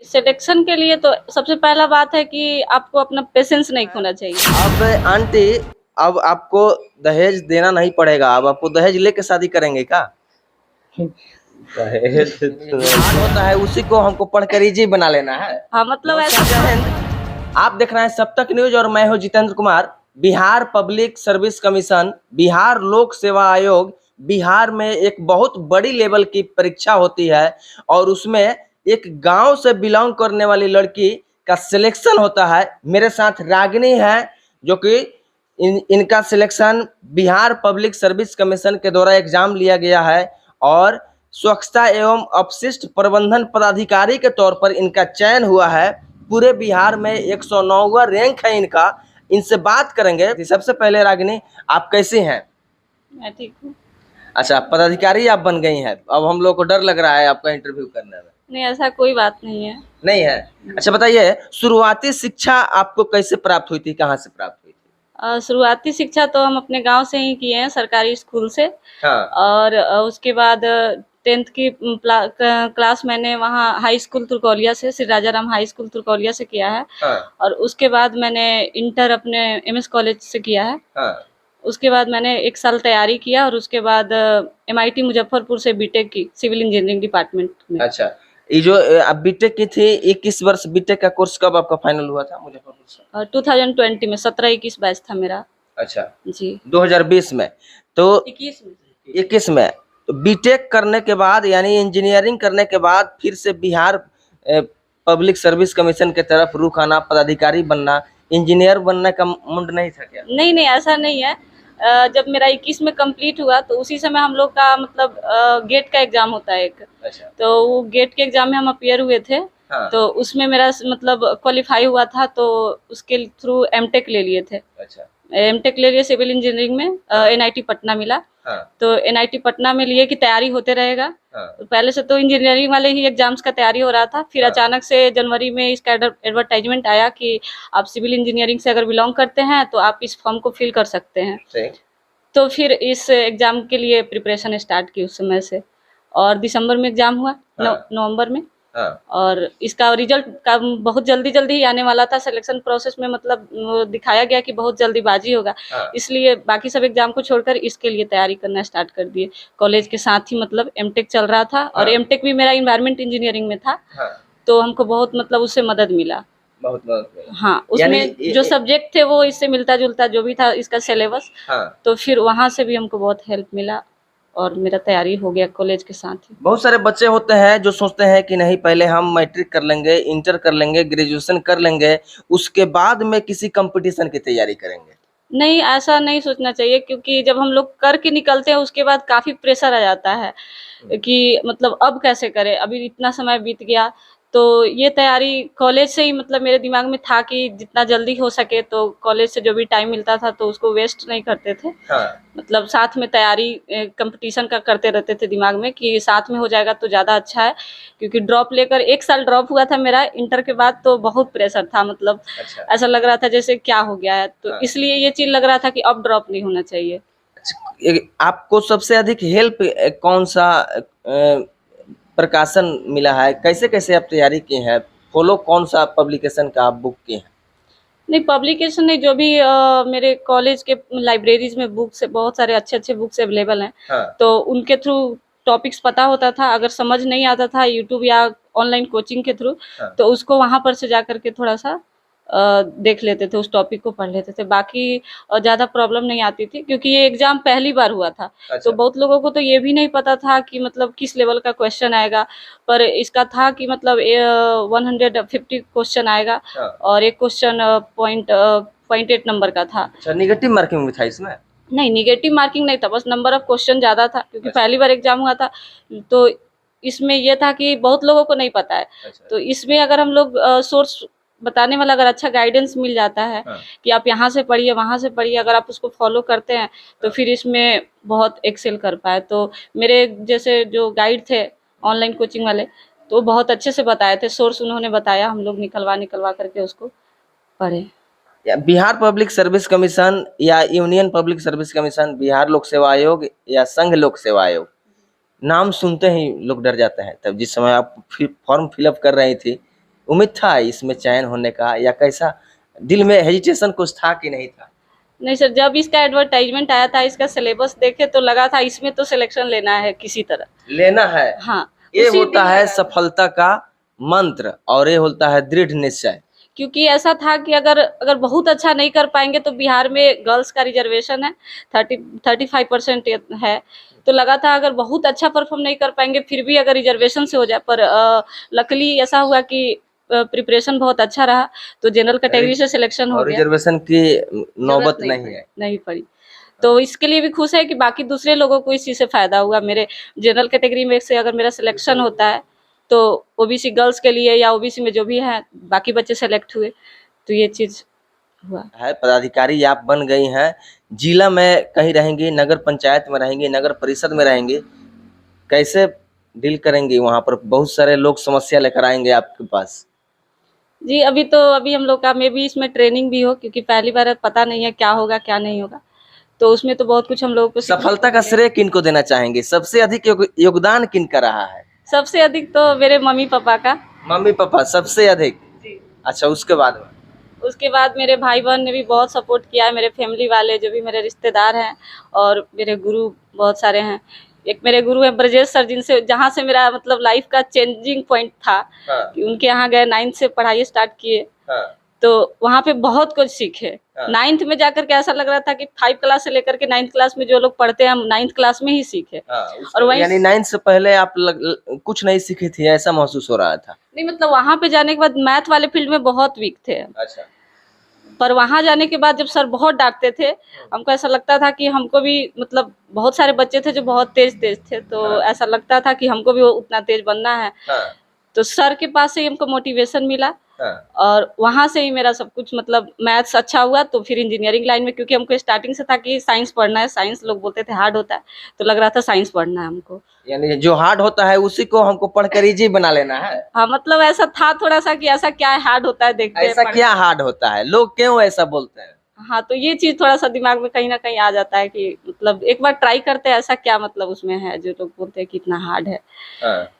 Selection के लिए तो सबसे पहला बात है कि आपको अपना पेशेंस नहीं खोना चाहिए। अब आंटी, अब आपको दहेज देना नहीं पड़ेगा, अब आपको दहेज लेके शादी करेंगे क्या? दहेज हाल होता है उसी को हमको पढ़कर इजी बना लेना है। हाँ, मतलब नमस्कार, ऐसा जय हिंद। आप देख रहे हैं सब तक न्यूज और मैं हूं Jitendra Kumar. Bihar public service commission, Bihar लोक सेवा आयोग, बिहार में एक बहुत बड़ी लेवल की परीक्षा होती है और उसमें एक गांव से बिलोंग करने वाली लड़की का सिलेक्शन होता है। मेरे साथ रागिनी है जो कि इनका selection Bihar public service commission के द्वारा एग्जाम लिया गया है और स्वच्छता एवं अपशिष्ट प्रबंधन पदाधिकारी के तौर पर इनका चयन हुआ है। पूरे बिहार में 109वां रैंक है इनका। इनसे बात करेंगे। सबसे पहले रागिनी, आप कैसी हैं? मैं ठीक हूँ। अच्छा, पदाधिकारी आप बन गई हैं। अब हम लोग को डर लग रहा है आपका इंटरव्यू करने में। नहीं, ऐसा कोई बात नहीं है। नहीं है? अच्छा बताइए, शुरुआती शिक्षा आपको कैसे प्राप्त हुई थी, कहाँ से प्राप्त हुई थी? शुरुआती शिक्षा तो हम अपने गांव से ही किए हैं, सरकारी स्कूल से। हाँ। और उसके बाद 10th की क्लास मैंने वहाँ हाई स्कूल तुरकोलिया से, श्री राजा राम हाई स्कूल तुरकोलिया से किया है। हाँ। और उसके बाद मैंने इंटर अपने MS कॉलेज से किया है। हाँ। उसके बाद मैंने 1 साल तैयारी किया और उसके बाद MIT मुजफ्फरपुर से बीटेक की सिविल इंजीनियरिंग डिपार्टमेंट में। अच्छा, ये जो आप बीटेक की थी, 21 वर्ष बीटेक का कोर्स कब आपका फाइनल हुआ था मुजफ्फरपुर से? 2020 में 17-21 बैच था मेरा। अच्छा जी। 2020 में तो 21 में तो बीटेक करने के बाद यानी इंजीनियरिंग करने के बाद फिर से बिहार पब्लिक सर्विस कमीशन के तरफ रुख आना, पदाधिकारी बनना, इंजीनियर बनने का मुंड नहीं था क्या? नहीं नहीं, ऐसा नहीं है। जब मेरा 21 में कंप्लीट हुआ तो उसी समय हम लोग का मतलब गेट का एग्जाम होता है एक। अच्छा। तो वो गेट के एग्जाम में हम अपीयर हुए थे। हाँ। तो उसमें मेरा मतलब क्वालिफाई हुआ था तो उसके थ्रू एमटेक ले लिए थे। अच्छा। एमटेक ले लिए सिविल इंजीनियरिंग में। NIT पटना मिला। हाँ। तो NIT पटना में लिए कि तैयारी होते रहेगा। हाँ। तो पहले से तो इंजीनियरिंग वाले ही एग्जाम्स का तैयारी हो रहा था, फिर हाँ। अचानक से जनवरी में इसका एडवर्टाइजमेंट आया कि आप सिविल इंजीनियरिंग से अगर बिलोंग करते हैं तो आप इस फॉर्म को फिल कर सकते हैं। सही। तो फिर इस एग्जाम के लिए प्रिपरेशन स्टार्ट की उस समय से। और दिसंबर में एग्जाम हुआ। हाँ। नवंबर में। हाँ। और इसका रिजल्ट का बहुत जल्दी जल्दी ही आने वाला था। सिलेक्शन प्रोसेस में मतलब दिखाया गया कि बहुत जल्दीबाजी होगा। हाँ। इसलिए बाकी सब एग्जाम को छोड़कर इसके लिए तैयारी करना स्टार्ट कर दिए। कॉलेज के साथ ही मतलब एमटेक चल रहा था। और हाँ। एमटेक भी मेरा इन्वायरमेंट इंजीनियरिंग में था। हाँ। तो हमको बहुत मतलब उससे मदद मिला। बहुत बहुत। हाँ, उसमें जो सब्जेक्ट थे वो इससे मिलता जुलता जो भी था इसका सिलेबस। हाँ। तो फिर वहाँ से भी हमको बहुत हेल्प मिला और मेरा तैयारी हो गया कॉलेज के साथ ही। बहुत सारे बच्चे होते हैं जो सोचते हैं कि नहीं, पहले हम मैट्रिक कर लेंगे, इंटर कर लेंगे, ग्रेजुएशन कर लेंगे, उसके बाद में किसी कंपटीशन की तैयारी करेंगे। नहीं, ऐसा नहीं सोचना चाहिए क्योंकि जब हम लोग करके निकलते हैं उसके बाद काफ़ी प्रेशर आ जाता है कि मतलब अब कैसे करें, अभी इतना समय बीत गया। तो ये तैयारी कॉलेज से ही मतलब मेरे दिमाग में था कि जितना जल्दी हो सके तो कॉलेज से जो भी टाइम मिलता था तो उसको वेस्ट नहीं करते थे। हाँ। मतलब साथ में तैयारी कंपटीशन का करते रहते थे दिमाग में कि साथ में हो जाएगा तो ज़्यादा अच्छा है। क्योंकि ड्रॉप लेकर 1 साल ड्रॉप हुआ था मेरा इंटर के बाद तो बहुत प्रेशर था मतलब। अच्छा। ऐसा लग रहा था जैसे क्या हो गया है। तो हाँ। इसलिए ये चीज़ लग रहा था कि अब ड्रॉप नहीं होना चाहिए। आपको सबसे अधिक हेल्प कौन सा प्रकाशन मिला है, कैसे कैसे आप तैयारी की हैं, फॉलो कौन सा पब्लिकेशन का आप बुक किए हैं? नहीं, पब्लिकेशन नहीं, जो भी मेरे कॉलेज के लाइब्रेरीज में बुक्स बहुत सारे अच्छे अच्छे बुक्स अवेलेबल हैं। हाँ। तो उनके थ्रू टॉपिक्स पता होता था। अगर समझ नहीं आता था यूट्यूब या ऑनलाइन कोचिंग के थ्रू हाँ। तो उसको वहाँ पर से जा करके थोड़ा सा देख लेते थे, उस टॉपिक को पढ़ लेते थे। बाकी ज़्यादा प्रॉब्लम नहीं आती थी क्योंकि ये एग्ज़ाम पहली बार हुआ था। अच्छा। तो बहुत लोगों को तो ये भी नहीं पता था कि मतलब किस लेवल का क्वेश्चन आएगा। पर इसका था कि मतलब 150 क्वेश्चन आएगा। हाँ। और एक क्वेश्चन पॉइंट 8 नंबर का था। अच्छा, निगेटिव मार्किंग भी था इसमें? नहीं, निगेटिव मार्किंग नहीं था, बस नंबर ऑफ क्वेश्चन ज़्यादा था क्योंकि अच्छा। पहली बार एग्जाम हुआ था। तो इसमें ये था कि बहुत लोगों को नहीं पता है। अच्छा। तो इसमें अगर हम लोग सोर्स बताने वाला अगर अच्छा गाइडेंस मिल जाता है। हाँ। कि आप यहाँ से पढ़िए, वहाँ से पढ़िए, अगर आप उसको फॉलो करते हैं तो फिर इसमें बहुत एक्सेल कर पाए। तो मेरे जैसे जो गाइड थे ऑनलाइन कोचिंग वाले तो बहुत अच्छे से बताए थे, सोर्स उन्होंने बताया, हम लोग निकलवा करके उसको पढ़े। या बिहार पब्लिक सर्विस कमीशन या union public service commission, Bihar लोक सेवा आयोग या संघ लोक सेवा आयोग, नाम सुनते ही लोग डर जाते हैं। तब जिस समय आप फॉर्म फिलअप कर रही थी उम्मीद था इसमें चयन होने का, या कैसा दिल में हेजिटेशन कुछ था कि नहीं था? नहीं सर, जब इसका एडवर्टाइजमेंट आया था, इसका सिलेबस देखे तो लगा था इसमें तो सिलेक्शन लेना है किसी तरह। लेना है, हाँ, ये उसी होता दिन है लगा था। सफलता का मंत्र, और ये होता है दृढ़ निश्चय। क्योंकि ऐसा था कि अगर अगर बहुत अच्छा नहीं कर पाएंगे तो बिहार में गर्ल्स का रिजर्वेशन है 35% है। तो लगा था अगर बहुत अच्छा परफॉर्म नहीं कर पाएंगे फिर भी अगर रिजर्वेशन से हो जाए, पर लकली ऐसा हुआ कि प्रिपरेशन बहुत अच्छा रहा तो जनरल कैटेगरी से सिलेक्शन हो और गया। रिजर्वेशन की नौबत जरूरत नहीं है। नहीं पड़ी। तो इसके लिए भी खुश है कि बाकी दूसरे लोगों को इस चीज़ से फायदा हुआ। मेरे जनरल कैटेगरी में से अगर मेरा सिलेक्शन होता है तो ओबीसी गर्ल्स के लिए या ओबीसी में जो भी है बाकी बच्चे सेलेक्ट हुए, तो ये चीज़ हुआ। है पदाधिकारी आप बन गई हैं, जिला में कहीं रहेंगी, नगर पंचायत में रहेंगी, नगर परिषद में रहेंगी, कैसे डील करेंगी? वहां पर बहुत सारे लोग समस्या लेकर आएंगे आपके पास। जी, अभी हम लोग का मे बी इसमें ट्रेनिंग भी हो, क्योंकि पहली बार है, पता नहीं है क्या होगा क्या नहीं होगा, तो उसमें तो बहुत कुछ हम लोगों को सीखने को सफलता का मिलेगा। श्रेय किन को देना चाहेंगे? सबसे अधिक योगदान किन का रहा है? सबसे अधिक तो मेरे मम्मी पापा का। मम्मी पापा सबसे अधिक। जी। अच्छा, उसके बाद में? उसके बाद मेरे भाई बहन ने भी बहुत सपोर्ट किया है, मेरे फैमिली वाले जो भी मेरे रिश्तेदार हैं, और मेरे गुरु बहुत सारे हैं। एक मेरे गुरु हैं ब्रजेश सर, जिनसे जहाँ से मेरा मतलब लाइफ का चेंजिंग पॉइंट था। हाँ। कि उनके यहाँ गए, 9th से पढ़ाई स्टार्ट किए। हाँ। तो वहाँ पे बहुत कुछ सीखे। हाँ। 9th में जाकर के ऐसा लग रहा था कि 5 क्लास से लेकर के 9th क्लास में जो लोग पढ़ते हैं हम 9th क्लास में ही सीखे। हाँ, और वहीं यानी 9th से पहले आप कुछ नहीं सीखी थी, ऐसा महसूस हो रहा था? नहीं, मतलब वहाँ पे जाने के बाद मैथ वाले फील्ड में बहुत वीक थे। अच्छा। पर वहाँ जाने के बाद जब सर बहुत डांटते थे, हमको ऐसा लगता था कि हमको भी मतलब बहुत सारे बच्चे थे जो बहुत तेज थे, तो हाँ। ऐसा लगता था कि हमको भी उतना तेज बनना है। हाँ। तो सर के पास से ही हमको मोटिवेशन मिला। हाँ। और वहाँ से ही मेरा सब कुछ मतलब मैथ्स अच्छा हुआ, तो फिर इंजीनियरिंग लाइन में, क्योंकि हमको स्टार्टिंग से था कि साइंस पढ़ना है, साइंस लोग बोलते थे हार्ड होता है, तो लग रहा था साइंस पढ़ना है हमको। यानी जो हार्ड होता है उसी को हमको पढ़कर इजी बना लेना है। हाँ, मतलब ऐसा था थोड़ा सा कि ऐसा क्या है हार्ड होता है, देखते हैं ऐसा क्या हार्ड होता है, लोग क्यों ऐसा बोलते हैं? हाँ, तो ये चीज थोड़ा सा दिमाग में कहीं ना कहीं आ जाता है कि मतलब एक बार ट्राई करते हैं, ऐसा क्या मतलब उसमें है जो लोग बोलते हैं कि इतना हार्ड है। हाँ।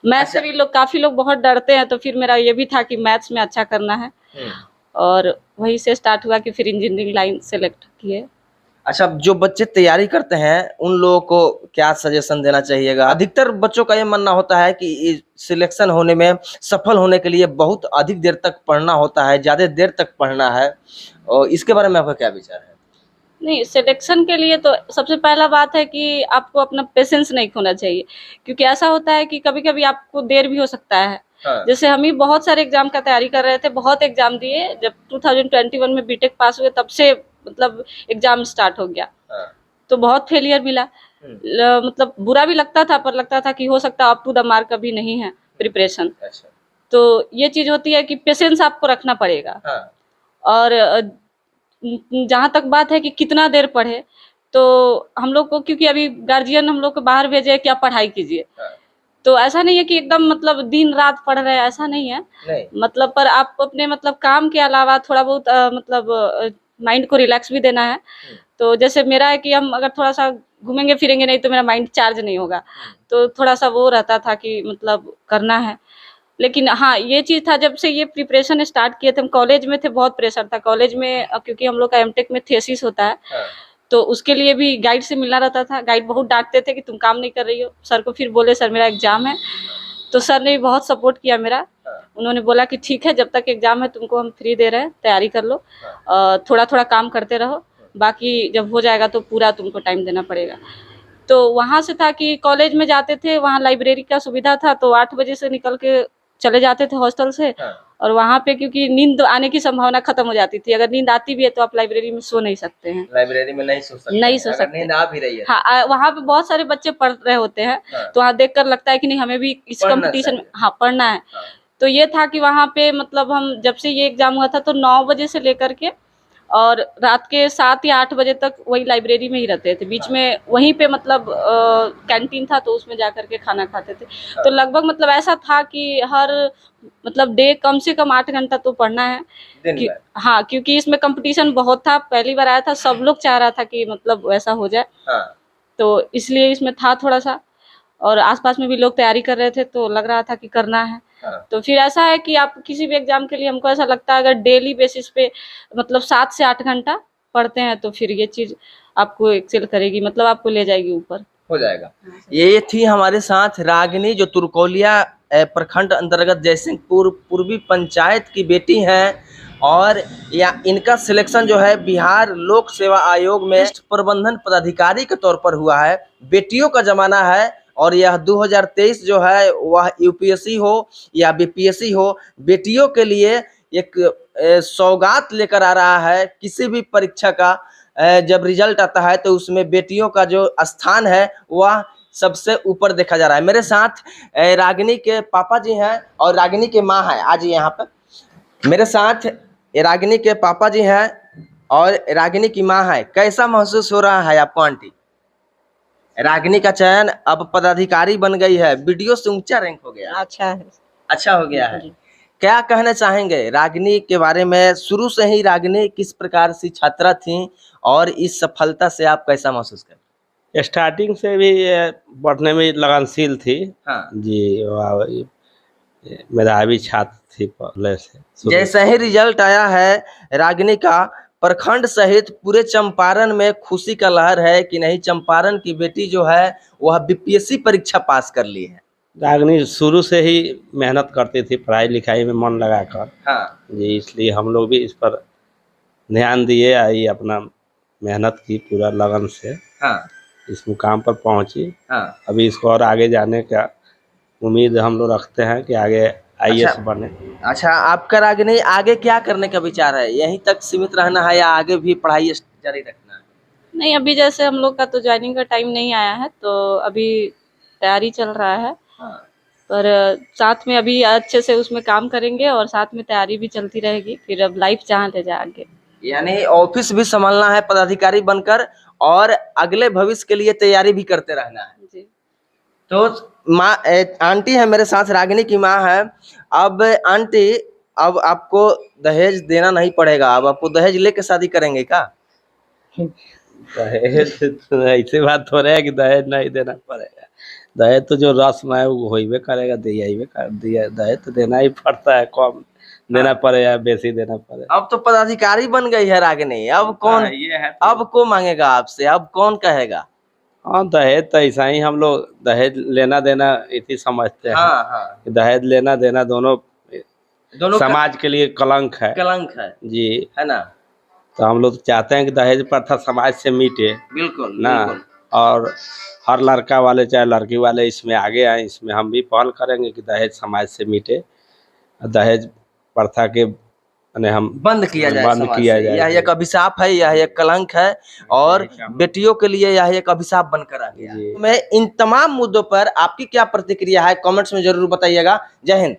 मैथ अच्छा। से भी लोग काफी लोग बहुत डरते हैं, तो फिर मेरा ये भी था कि मैथ्स में अच्छा करना है, और वहीं से स्टार्ट हुआ कि फिर इंजीनियरिंग लाइन सेलेक्ट किए। अच्छा, जो बच्चे तैयारी करते हैं उन लोगों को क्या सजेशन देना चाहिएगा? अधिकतर बच्चों का ये मानना होता है कि सिलेक्शन होने में, सफल होने के लिए बहुत अधिक देर तक पढ़ना होता है, ज्यादा देर तक पढ़ना है, और इसके बारे में आपका क्या विचार है? नहीं, सिलेक्शन के लिए तो सबसे पहला बात है कि आपको अपना पेशेंस नहीं खोना चाहिए, क्योंकि ऐसा होता है कि कभी कभी आपको देर भी हो सकता है। हाँ। जैसे हम ही बहुत सारे एग्जाम का तैयारी कर रहे थे, बहुत एग्जाम दिए, जब 2021 में बीटेक पास हुए तब से मतलब एग्जाम स्टार्ट हो गया। हाँ। तो बहुत फेलियर मिला। मतलब बुरा भी लगता था, पर लगता था कि हो सकता है अप टू द मार्क अभी नहीं है प्रिपरेशन। अच्छा। तो ये चीज होती है कि पेशेंस आपको रखना पड़ेगा। हाँ। और जहाँ तक बात है कि कितना देर पढ़े, तो हम लोग को, क्योंकि अभी गार्जियन हम लोग को बाहर भेजे कि आप पढ़ाई कीजिए, हाँ। तो ऐसा नहीं है कि एकदम मतलब दिन रात पढ़ रहे हैं, ऐसा नहीं है। नहीं। मतलब पर आप अपने मतलब काम के अलावा थोड़ा बहुत मतलब माइंड को रिलैक्स भी देना है। तो जैसे मेरा है कि हम अगर थोड़ा सा घूमेंगे फिरेंगे नहीं तो मेरा माइंड चार्ज नहीं होगा, तो थोड़ा सा वो रहता था कि मतलब करना है। लेकिन हाँ, ये चीज था, जब से ये प्रिपरेशन स्टार्ट किए थे, हम कॉलेज में थे, बहुत प्रेशर था कॉलेज में, क्योंकि हम लोग का एमटेक में थेसिस होता है। हाँ। तो उसके लिए भी गाइड से मिलना रहता था। गाइड बहुत डांटते थे कि तुम काम नहीं कर रही हो। सर को फिर बोले सर मेरा एग्जाम है, तो सर ने भी बहुत सपोर्ट किया मेरा। उन्होंने बोला कि ठीक है, जब तक एग्जाम है तुमको हम फ्री दे रहे हैं, तैयारी कर लो, थोड़ा थोड़ा काम करते रहो, बाकी जब हो जाएगा तो पूरा तुमको टाइम देना पड़ेगा। तो वहाँ से था कि कॉलेज में जाते थे, वहाँ लाइब्रेरी का सुविधा था, तो 8 बजे से निकल के चले जाते थे हॉस्टल से। और वहाँ पे क्योंकि नींद आने की संभावना खत्म हो जाती थी, अगर नींद आती भी है तो आप लाइब्रेरी में सो नहीं सकते हैं। लाइब्रेरी में नहीं सो सकते? नहीं सो अगर सकते। नींद आ भी रही है? हाँ, वहाँ पे बहुत सारे बच्चे पढ़ रहे होते हैं। तो वहाँ देख कर लगता है कि नहीं, हमें भी इस पढ़ना कंपटीशन में चाहिए। हाँ पढ़ना है। तो ये था कि वहाँ पे मतलब हम जब से ये एग्जाम हुआ था तो 9 बजे से लेकर के और रात के 7 या 8 बजे तक वही लाइब्रेरी में ही रहते थे। बीच में वहीं पे मतलब कैंटीन था, तो उसमें जाकर के खाना खाते थे। तो लगभग मतलब ऐसा था कि हर मतलब डे कम से कम 8 घंटा तो पढ़ना है। हाँ, क्योंकि इसमें कंपटीशन बहुत था, पहली बार आया था, सब लोग चाह रहा था कि मतलब वैसा हो जाए। तो इसलिए इसमें था थोड़ा सा, और आसपास में भी लोग तैयारी कर रहे थे, तो लग रहा था कि करना है। हाँ। तो फिर ऐसा है कि आप किसी भी एग्जाम के लिए, हमको ऐसा लगता है अगर डेली बेसिस पे मतलब 7 से 8 घंटा पढ़ते हैं तो फिर ये चीज आपको एक्सेल करेगी, मतलब आपको ले जाएगी ऊपर। हो जाएगा। ये थी हमारे साथ रागिनी, जो तुरकोलिया प्रखंड अंतर्गत जयसिंहपुर पूर्वी पंचायत की बेटी हैं, और या इनका सिलेक्शन जो है बिहार लोक सेवा आयोग में प्रबंधन पदाधिकारी के तौर पर हुआ है। बेटियों का जमाना है और यह 2023 जो है वह यूपीएससी हो या बीपीएससी हो, बेटियों के लिए एक सौगात लेकर आ रहा है। किसी भी परीक्षा का जब रिजल्ट आता है तो उसमें बेटियों का जो स्थान है वह सबसे ऊपर देखा जा रहा है। मेरे साथ रागिनी के पापा जी हैं और रागिनी के माँ है। आज यहाँ पे मेरे साथ रागिनी के पापा जी हैं और रागिनी की माँ है। कैसा महसूस हो रहा है आपको आंटी? रागिनी का चयन अब पदाधिकारी बन गई है, वीडियो से ऊंचा रैंक हो गया। अच्छा है। अच्छा हो गया है। क्या कहना चाहेंगे रागिनी के बारे में? शुरू से ही रागिनी किस प्रकार से छात्रा थी और इस सफलता से आप कैसा महसूस करते? स्टार्टिंग से भी ये पढ़ने में लगनशील थी। हाँ जी, मेधावी छात्र थी पहले से। जैसे ही रिजल्ट आया है रागिनी का, प्रखंड सहित पूरे चंपारण में खुशी का लहर है कि नहीं, चंपारण की बेटी जो है वह बीपीएससी परीक्षा पास कर ली है। रागिनी शुरू से ही मेहनत करती थी, पढ़ाई लिखाई में मन लगाकर। हाँ जी, इसलिए हम लोग भी इस पर ध्यान दिए, आई अपना मेहनत की पूरा लगन से, हाँ इस मुकाम पर पहुंची। हाँ। अभी इसको और आगे जाने का उम्मीद हम लोग रखते हैं कि आगे आईएएस बने। अच्छा, आपका रागिनी आगे क्या करने का विचार है? यहीं तक सीमित रहना है या आगे भी पढ़ाई जारी रखना है? नहीं, अभी जैसे हम लोग का तो ज्वाइनिंग का टाइम नहीं आया है, तो अभी तैयारी चल रहा है। हाँ। पर साथ में अभी अच्छे से उसमें काम करेंगे और साथ में तैयारी भी चलती रहेगी, फिर अब लाइफ जहाँ ले जाए आगे। यानी ऑफिस भी संभालना है पदाधिकारी बनकर और अगले भविष्य के लिए तैयारी भी करते रहना है। जी। तो माँ आंटी है मेरे साथ, रागिनी की माँ है। अब आंटी, अब आपको दहेज देना नहीं पड़ेगा, अब आपको दहेज लेके शादी करेंगे क्या? दहेज ऐसी बात हो रहा है कि दहेज नहीं देना पड़ेगा। दहेज तो जो रस्म है वो होइबे करेगा, दिया दहेज तो देना ही पड़ता है, कम देना पड़े या बेसी देना पड़े। अब तो पदाधिकारी बन गई है रागिनी, अब कौन ये है अब को मांगेगा आपसे? अब कौन कहेगा? हाँ, दहेज तो ऐसा ही हम लोग दहेज लेना देना इसी समझते हैं। हाँ हाँ, कि दहेज लेना देना दोनों समाज के लिए कलंक है। कलंक है जी, है ना? तो हम लोग चाहते हैं कि दहेज प्रथा समाज से मिटे बिल्कुल ना, बिल्कुल। और हर लड़का वाले चाहे लड़की वाले इसमें आगे आए। इसमें हम भी पहल करेंगे कि दहेज समाज से मिटे, दहेज प्रथा के हम बंद किया जाए, बंद समाज किया से। जाए। यह एक अभिशाप है, यह एक कलंक है और बेटियों के लिए यह एक अभिशाप बनकर आ गया है। मैं इन तमाम मुद्दों पर आपकी क्या प्रतिक्रिया है कमेंट्स में जरूर बताइएगा। जय हिंद।